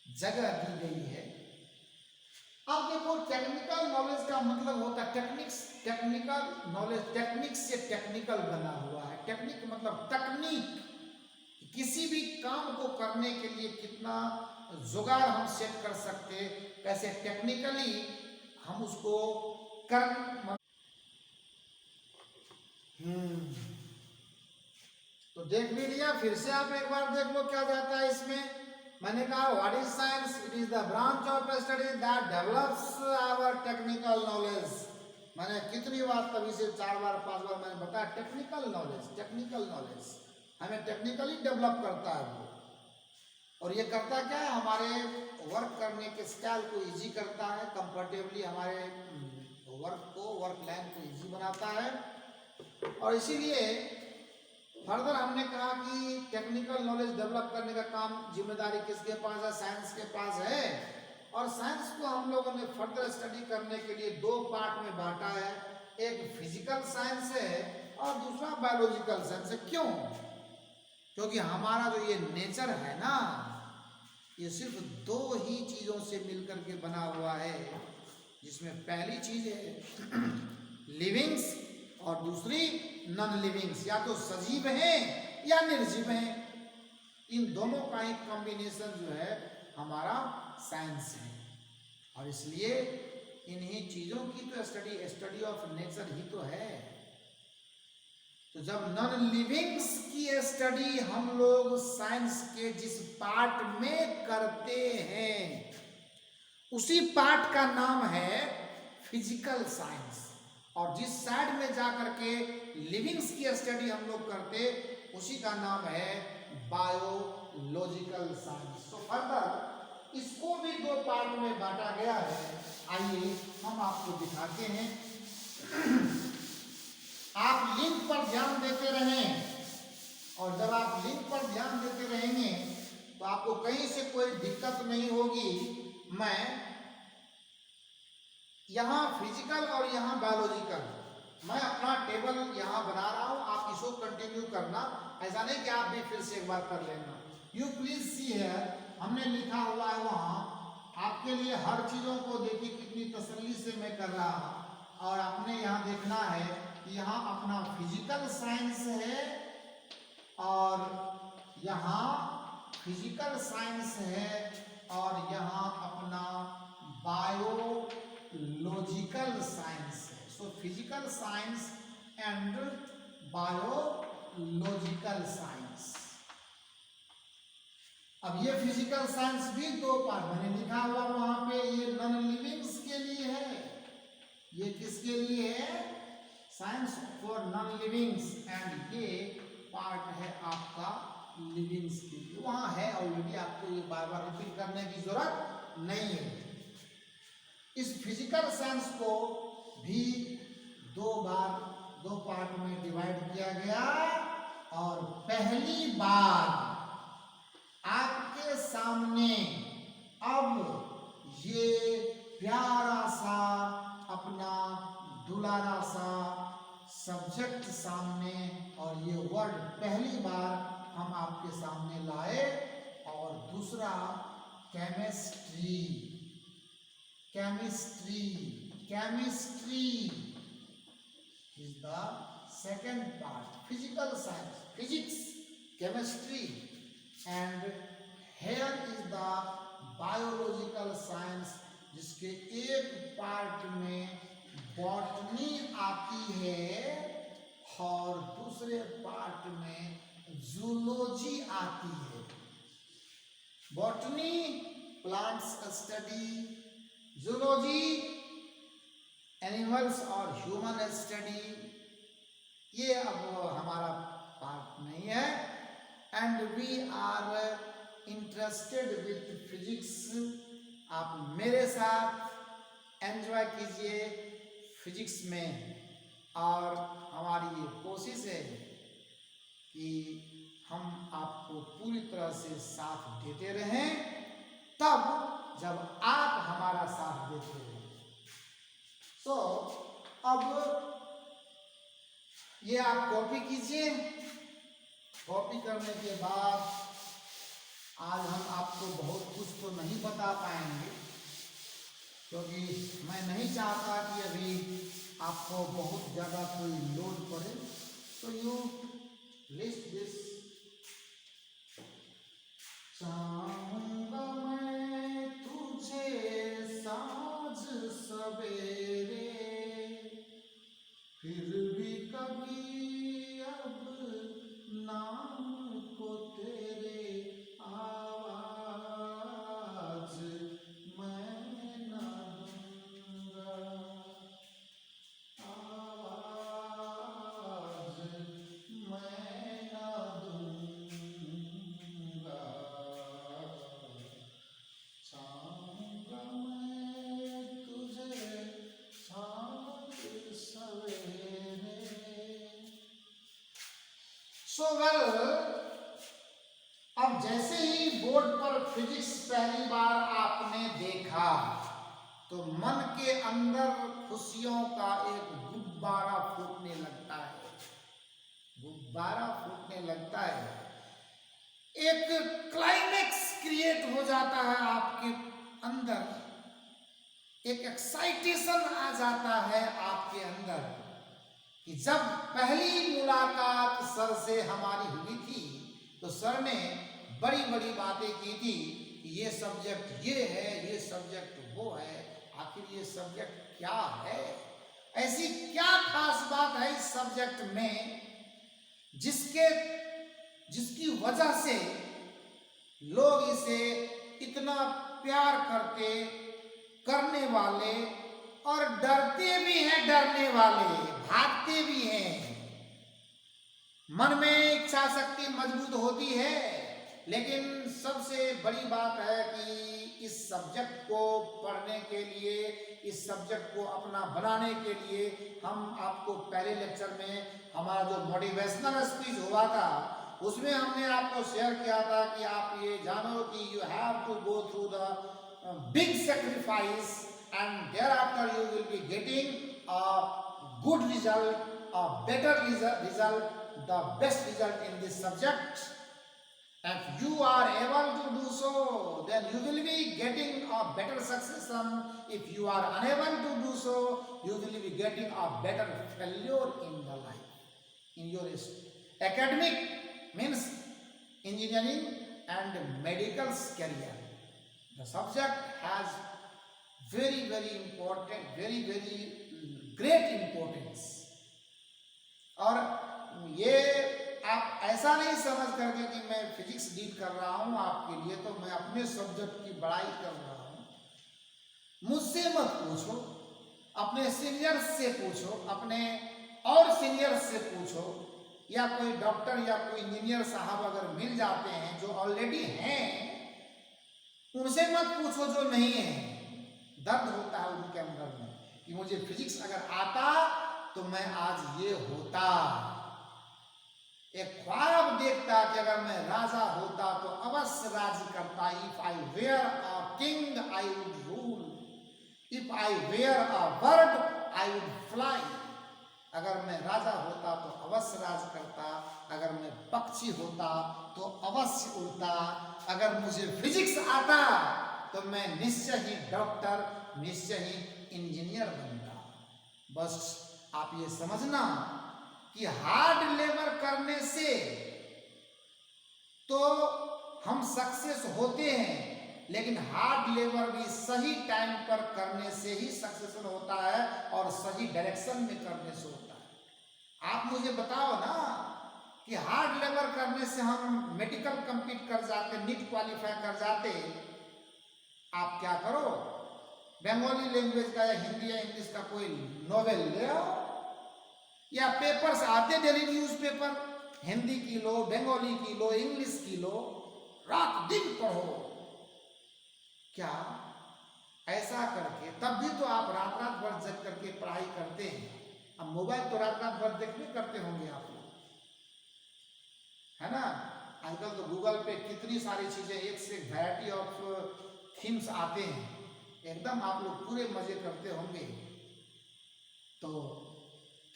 जगह दी गई है। अब देखो टेक्निकल नॉलेज का मतलब होता है टेक्निक्स, टेक्निकल नॉलेज टेक्निक से टेक्निकल बना हुआ है, टेक्निक मतलब तकनीक, किसी भी काम को करने के लिए कितना जुगाड़ हम सेट कर सकते, कैसे टेक्निकली हम उसको कर तो देख भी लिया, फिर से आप एक बार देख लो क्या जाता है इसमें। मैंने कहा what is science, it is the branch of study that develops our technical knowledge. मैंने कितनी बार, तभी से 4 बार 5 बार मैंने बताया टेक्निकल नॉलेज, टेक्निकल नॉलेज हमें टेक्निकली डेवलप करता है वो, और ये करता क्या है, हमारे वर्क करने के स्टाइल को इजी करता है, कंफर्टेबली हमारे वर्क को, वर्क लाइन को इजी बनाता है। और इसीलिए फर्दर हमने कहा कि टेक्निकल नॉलेज डेवलप करने का काम, जिम्मेदारी किसके पास है, साइंस के पास है। और साइंस को हम लोगों ने फर्दर स्टडी करने के लिए 2 पार्ट में बांटा है, एक फिजिकल साइंस है और दूसरा बायोलॉजिकल साइंस है। क्यों? क्योंकि हमारा जो ये नेचर है ना, ये सिर्फ 2 ही चीजों से मिलकर के बना हुआ है, जिसमें पहली चीज है लिविंग्स और दूसरी नॉन लिविंग्स, या तो सजीव हैं या निर्जीव हैं। इन दोनों का एक कॉम्बिनेशन जो है हमारा साइंस है, और इसलिए इन्हीं चीजों की तो स्टडी ऑफ नेचर ही तो है। तो जब नॉन लिविंग्स की स्टडी हम लोग साइंस के जिस पार्ट में करते हैं, उसी पार्ट का नाम है फिजिकल साइंस, और जिस साइड में जाकर के लिविंग्स की स्टडी हम लोग करते, उसी का नाम है बायोलॉजिकल साइंस। तो फर्दर इसको भी 2 पार्ट में बांटा गया है। आइए हम आपको दिखाते हैं। आप लिंक पर ध्यान देते रहें, और जब आप लिंक पर ध्यान देते रहेंगे तो आपको कहीं से कोई दिक्कत नहीं होगी। मैं यहाँ फिजिकल और यहाँ बायोलॉजिकल, मैं अपना टेबल यहाँ बना रहा हूँ, आप इसको कंटिन्यू करना, ऐसा नहीं कि आप भी फिर से एक बार कर लेना। यू प्लीज सी है, हमने लिखा हुआ है वहाँ, आपके लिए हर चीज़ों को देखिए कितनी तसल्ली से मैं कर रहा हूँ। और आपने यहाँ देखना है कि यहाँ अपना फिजिकल साइंस है, और यहाँ फिजिकल साइंस है, और यहाँ अपना बायोलॉजिकल साइंस है। So physical science and biological science. अब ये फिजिकल साइंस भी 2 पार्ट मैंने लिखा हुआ वहां पे, ये नॉन लिविंग्स के लिए है। ये किसके लिए है? Science for non livings, and ये पार्ट है आपका लिविंग्स के लिए। वहां है ऑलरेडी, आपको ये बार बार रिपीट करने की जरूरत नहीं है। इस फिजिकल साइंस को भी 2 पार्ट में डिवाइड किया गया और पहली बार आपके सामने अब ये प्यारा सा अपना दुलारा सा सब्जेक्ट सामने और ये वर्ड पहली बार हम आपके सामने लाए। और दूसरा chemistry, chemistry, chemistry is the second part, physical science, physics, chemistry, and here is the biological science, जिसके एक पार्ट में बॉटनी आती है और दूसरे पार्ट में जूलॉजी आती है। Botany plants study, zoology animals और ह्यूमन स्टडी, ये अब हमारा पार्ट नहीं है। And we are interested with physics. आप मेरे साथ एंजॉय कीजिए फिजिक्स में, और हमारी ये कोशिश है कि हम आपको पूरी तरह से साथ देते रहें, तब जब आप हमारा साथ देते रहें। तो अब ये आप कॉपी कीजिए। कॉपी करने के बाद आज हम आपको बहुत कुछ तो नहीं बता पाएंगे, क्योंकि मैं नहीं चाहता कि अभी आपको बहुत ज़्यादा कोई लोड पड़े। तो यू लिस्ट दिस। चाहूंगा मैं तुझे साँझ सवेरे, फिर भी कभी अब नाम को तेरे आवाज मैं ना दूंगा, आवाज मैं ना दूंगा। चाहूंगा मैं तुझे साँझ सवेरे। सो वेल, अब जैसे ही बोर्ड पर फिजिक्स पहली बार आपने देखा तो मन के अंदर खुशियों का एक गुब्बारा फूटने लगता है, गुब्बारा फूटने लगता है। एक क्लाइमेक्स क्रिएट हो जाता है आपके अंदर, एक एक्साइटेशन आ जाता है आपके अंदर कि जब पहली मुलाकात सर से हमारी हुई थी तो सर ने बड़ी बड़ी बातें की थी कि ये सब्जेक्ट ये है, ये सब्जेक्ट वो है। आखिर ये सब्जेक्ट क्या है? ऐसी क्या खास बात है इस सब्जेक्ट में जिसकी वजह से लोग इसे इतना प्यार करने वाले और डरते भी हैं, डरने वाले भागते भी हैं। मन में इच्छा शक्ति मजबूत होती है, लेकिन सबसे बड़ी बात है कि इस सब्जेक्ट को पढ़ने के लिए, इस सब्जेक्ट को अपना बनाने के लिए हम आपको पहले लेक्चर में हमारा जो मोटिवेशनल स्पीच हुआ था उसमें हमने आपको शेयर किया था कि आप ये जानो कि you have to go through the big sacrifice and thereafter you will be getting a good result, a better result, the best result in this subject. If you are able to do so, then you will be getting a better success. If you are unable to do so, you will be getting a better failure in the life. In your academic means engineering and medical career, the subject has very important, very great importance। और ये आप ऐसा नहीं समझ करके कि मैं physics deal कर रहा हूँ आपके लिए तो मैं अपने सब्जेक्ट की बड़ाई कर रहा हूँ। मुझसे मत पूछो, अपने सीनियर्स से पूछो, अपने और सीनियर्स से पूछो, या कोई डॉक्टर या कोई इंजीनियर साहब अगर मिल जाते हैं जो ऑलरेडी हैं, उनसे मत पूछो जो नहीं है। दर्द होता है उनके अंदर में कि मुझे फिजिक्स अगर आता तो मैं आज ये होता। एक ख्वाब देखता कि अगर मैं राजा होता तो अवश्य राज करता। If I were a king I would rule, if I were a bird I would fly. अगर मैं राजा होता तो अवश्य राज करता, अगर मैं पक्षी होता तो अवश्य उड़ता, अगर मुझे फिजिक्स आता तो मैं निश्चय ही डॉक्टर, निश्चय ही इंजीनियर बनता। बस आप ये समझना कि हार्ड लेबर करने से तो हम सक्सेस होते हैं, लेकिन हार्ड लेबर भी सही टाइम पर करने से ही सक्सेसफुल होता है और सही डायरेक्शन में करने से होता है। आप मुझे बताओ ना कि हार्ड लेबर करने से हम मेडिकल कंप्लीट कर जाते, नीट क्वालिफाई कर जाते, आप क्या करो, बंगाली लैंग्वेज का या हिंदी या इंग्लिश का कोई नॉवेल ले आओ, या पेपर्स आते डेली न्यूज़पेपर, हिंदी की लो, बंगाली की लो, इंग्लिश की लो, रात दिन पढ़ो। क्या ऐसा करके तब भी तो आप रात रात भर जग करके पढ़ाई करते हैं। अब मोबाइल तो रात रात भर देखने करते होंगे आप लोग, है ना। आजकल तो गूगल पे कितनी सारी चीजें, एक से एक वैरायटी ऑफ थीम्स आते हैं, एकदम आप लोग पूरे मजे करते होंगे। तो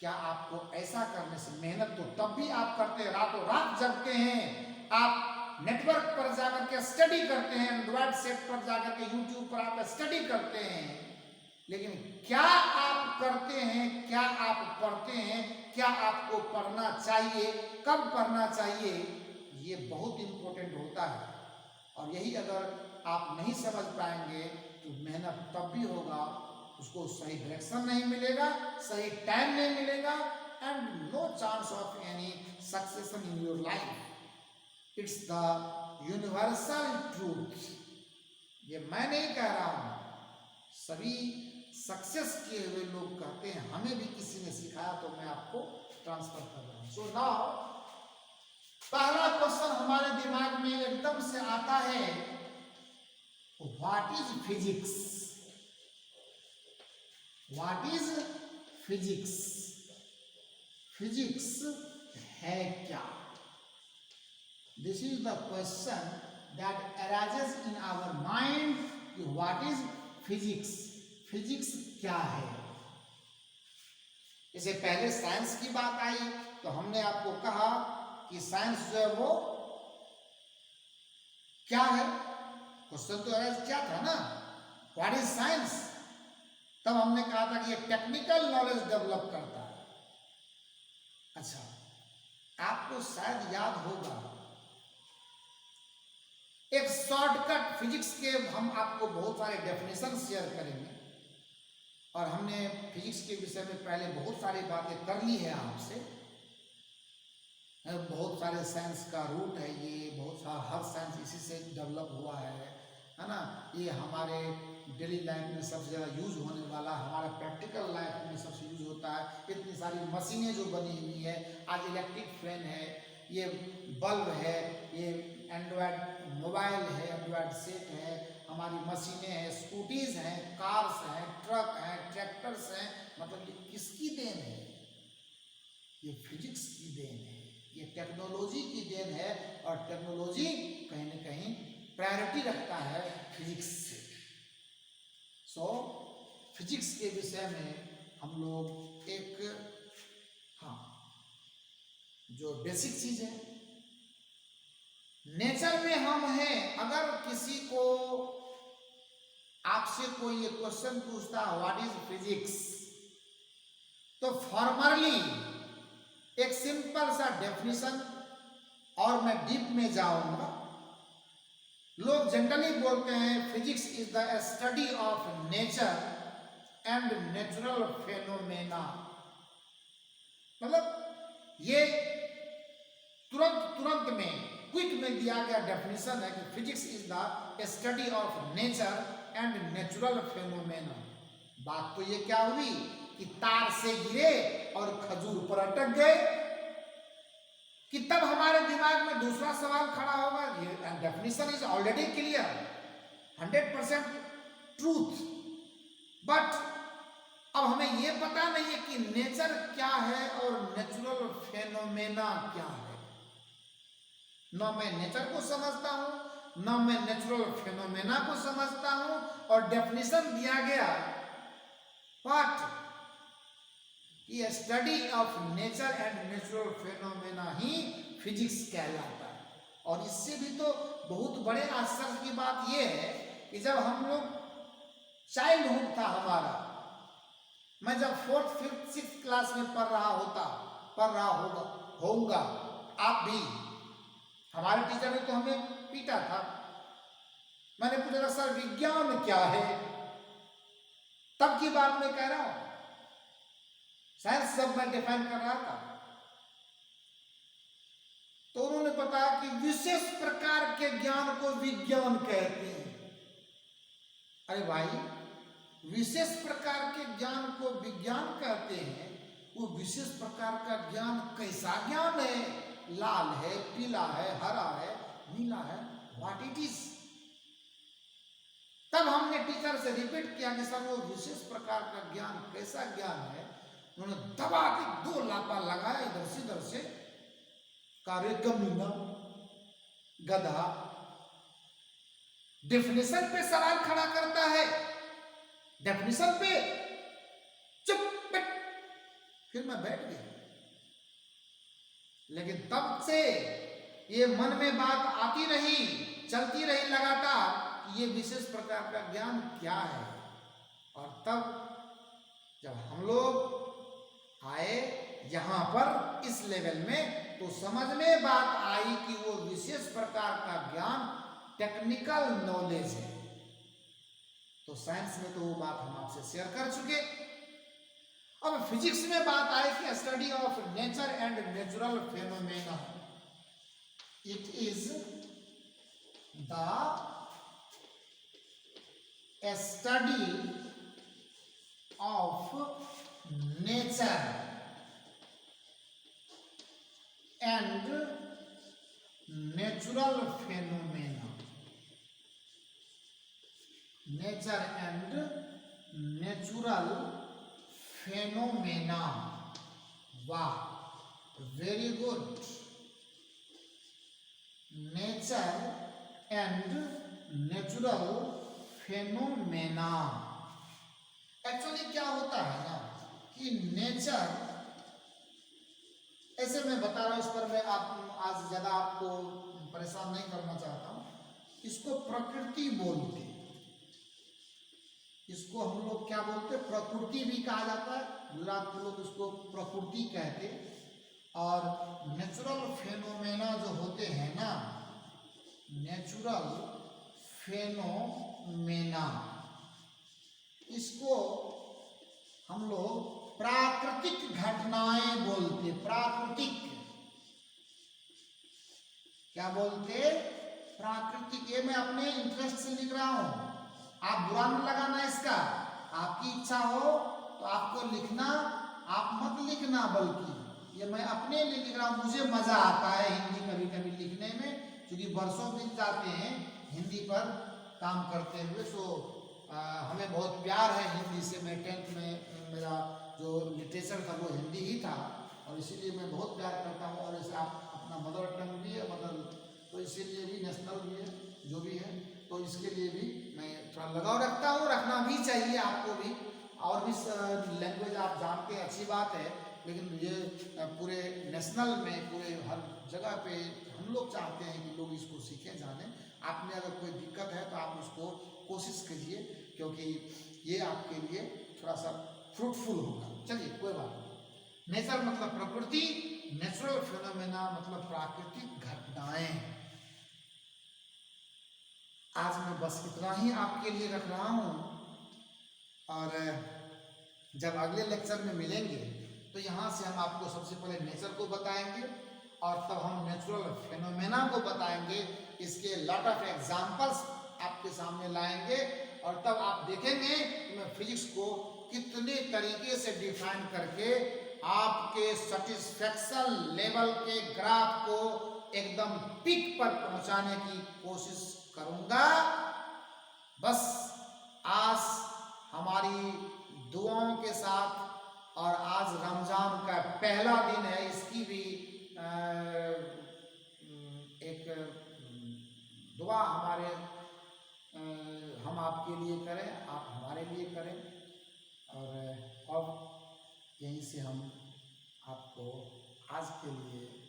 क्या आपको ऐसा करने से, मेहनत तो तब भी आप करते हैं, रातों रात जगते हैं, आप नेटवर्क पर जाकर के स्टडी करते हैं, एंड्रॉइड सेट पर जाकर के यूट्यूब पर आप स्टडी करते हैं, लेकिन क्या आप करते हैं, क्या आप पढ़ते हैं, क्या आपको पढ़ना चाहिए, कब पढ़ना चाहिए, ये बहुत इंपॉर्टेंट होता है। और यही अगर आप नहीं समझ पाएंगे तो मेहनत तब भी होगा, उसको सही डायरेक्शन नहीं मिलेगा, सही टाइम नहीं मिलेगा, and no chance of any success in your life. It's the universal truth. ये मैं नहीं कह रहा हूं, सभी सक्सेस किए हुए लोग कहते हैं, हमें भी किसी ने सिखाया तो मैं आपको ट्रांसफर कर रहा हूं। सो नाउ पहला क्वेश्चन हमारे दिमाग में एकदम से आता है, what is physics? What is physics? Physics है क्या? This is the question that arises in our mind, what is physics? Physics क्या है? इससे पहले साइंस की बात आई तो हमने आपको कहा कि साइंस जो है वो क्या है, क्वेश्चन तो अराइज क्या था ना, व्हाट इज साइंस? तब हमने कहा था कि ये टेक्निकल नॉलेज डेवलप करता है। अच्छा, आपको शायद याद होगा एक शॉर्टकट फिजिक्स के हम आपको बहुत सारे डेफिनेशन शेयर करेंगे, और हमने फिजिक्स के विषय में पहले बहुत सारी बातें कर ली है आपसे। बहुत सारे साइंस का रूट है ये, बहुत सारा हर साइंस इसी से डेवलप हुआ है ना। ये हमारे डेली लाइफ में सबसे ज़्यादा यूज होने वाला, हमारा प्रैक्टिकल लाइफ में सबसे यूज होता है। इतनी सारी मशीनें जो बनी हुई है, आज इलेक्ट्रिक फैन है, ये बल्ब है, ये एंड्रॉयड मोबाइल है, एंड्रॉयड सेट है, हमारी मशीनें हैं, स्कूटीज हैं, कार्स हैं, ट्रक हैं, ट्रैक्टर्स हैं, मतलब ये किसकी देन है? ये फिजिक्स की देन है, ये टेक्नोलॉजी की देन है, और टेक्नोलॉजी कहीं ना कहीं प्रायोरिटी रखता है फिजिक्स से। सो फिजिक्स के विषय में हम लोग एक, हाँ, जो बेसिक चीज है, नेचर में हम हैं। अगर किसी को आपसे कोई ये क्वेश्चन पूछता है व्हाट इज फिजिक्स, तो फॉर्मली एक सिंपल सा डेफिनेशन, और मैं डीप में जाऊंगा। लोग जनरली बोलते हैं physics is the study of nature and natural phenomena. मतलब ये तुरंत में क्विक में दिया गया डेफिनेशन है कि physics is the study of nature and natural phenomena. बात तो ये क्या हुई कि तार से गिरे और खजूर पर अटक गए, कि तब हमारे दिमाग में दूसरा सवाल खड़ा होगा। ये definition is already clear, 100% truth, but अब हमें ये पता नहीं है कि नेचर क्या है और नेचुरल फेनोमेना क्या है। न मैं नेचर को समझता हूं, न मैं नेचुरल फेनोमेना को समझता हूं, और डेफिनेशन दिया गया व्हाट कि study of nature and natural phenomena he physics कहलाता है। और इससे भी तो बहुत बड़े आश्चर्य की बात यह है कि जब हम लोग चाइल्डहुड था हमारा, मैं जब 4th 5th 6th क्लास में पढ़ रहा होगा, आप भी, हमारे टीचर ने तो हमें पीटा था। मैंने पूछा सर विज्ञान क्या है, तब की बात मैं कह रहा हूं, साइंस जब मैं डिफाइन कर रहा था तो उन्होंने बताया कि विशेष प्रकार के ज्ञान को विज्ञान कहते हैं। अरे भाई, विशेष प्रकार के ज्ञान को विज्ञान कहते हैं, वो विशेष प्रकार का ज्ञान कैसा ज्ञान है? लाल है, पीला है, हरा है, नीला है, व्हाट इट इज? तब हमने टीचर से रिपीट किया कि सर वो विशेष प्रकार का ज्ञान कैसा ज्ञान है? उन्होंने दबा के 2 लापा लगाया इधर से उधर से, कार्य कमीना गधा डेफिनेशन पे सवाल खड़ा करता है, डेफिनेशन पे चुप बैठ। फिर मैं बैठ गया। लेकिन तब से ये मन में बात आती रही, चलती रही लगातार, ये विशेष प्रकार का ज्ञान क्या है। और तब जब हम लोग आए यहां पर इस लेवल में, तो समझ में बात आई कि वो विशेष प्रकार का ज्ञान टेक्निकल नॉलेज है। तो साइंस में तो वो बात हम आपसे शेयर कर चुके। अब फिजिक्स में बात आई कि study of nature and natural phenomena, it is the study of nature and natural phenomena, nature and natural phenomena. वाह, very good. Nature and natural phenomena. Actually क्या होता है ना कि नेचर, ऐसे मैं बता रहा हूं, इस पर मैं आज ज्यादा आपको परेशान नहीं करना चाहता हूं। इसको प्रकृति बोलते हैं, इसको हम लोग क्या बोलते हैं? प्रकृति भी कहा जाता है, गुजरात के लोग इसको प्रकृति कहते हैं। और नेचुरल फेनोमेना जो होते हैं ना, नेचुरल फेनोमेना, इसको हम लोग प्राकृतिक घटनाएं बोलते। प्राकृतिक क्या बोलते? प्राकृतिक। ये मैं अपने इंटरेस्ट से लिख रहा हूं, आप बुरा नहीं लगाना इसका। आपकी इच्छा हो तो आपको लिखना, आप मत लिखना, बल्कि ये मैं अपने लिए लिख रहा हूं। मुझे मजा आता है हिंदी कभी कभी लिखने में, क्योंकि वर्षों बीत जाते हैं हिंदी पर काम करते हुए। सो हमें बहुत प्यार है हिंदी से। मैं 10th में मेरा जो लिटरेचर था वो हिंदी ही था, और इसीलिए मैं बहुत प्यार करता हूँ। और इसे आप अपना मदर टंग भी है, तो इसीलिए भी नेशनल भी है, जो भी है, तो इसके लिए भी मैं थोड़ा लगाव रखता हूँ, रखना भी चाहिए आपको भी। और भी लैंग्वेज आप जानते हैं, अच्छी बात है, लेकिन ये पूरे नेशनल में, पूरे हर जगह पे हम लोग चाहते हैं कि लोग इसको सीखें, जानें। आप में अगर कोई दिक्कत है तो आप उसको कोशिश कीजिए, क्योंकि ये आपके लिए थोड़ा सा फ्रूटफुल होगा। चलिए, कोई बात नहीं। नेचर मतलब प्रकृति, नेचुरल फेनोमेना मतलब प्राकृतिक घटनाएं। आज मैं बस इतना ही आपके लिए रख रहा हूं, और जब अगले लेक्चर में मिलेंगे तो यहाँ से हम आपको सबसे पहले नेचर को बताएंगे, और तब हम नेचुरल फेनोमेना को बताएंगे। इसके लॉट ऑफ एग्जांपल्स आपके सामने लाएंगे, और तब आप देखेंगे कि मैं फिजिक्स को कितने तरीके से डिफाइन करके आपके सेटिस्फैक्शन लेवल के ग्राफ को एकदम पीक पर पहुंचाने की कोशिश करूंगा। बस आज हमारी दुआओं के साथ, और आज रमजान का पहला दिन है, इसकी भी एक दुआ हमारे हम आपके लिए करें, आप हमारे लिए करें। और अब यहीं से हम आपको आज के लिए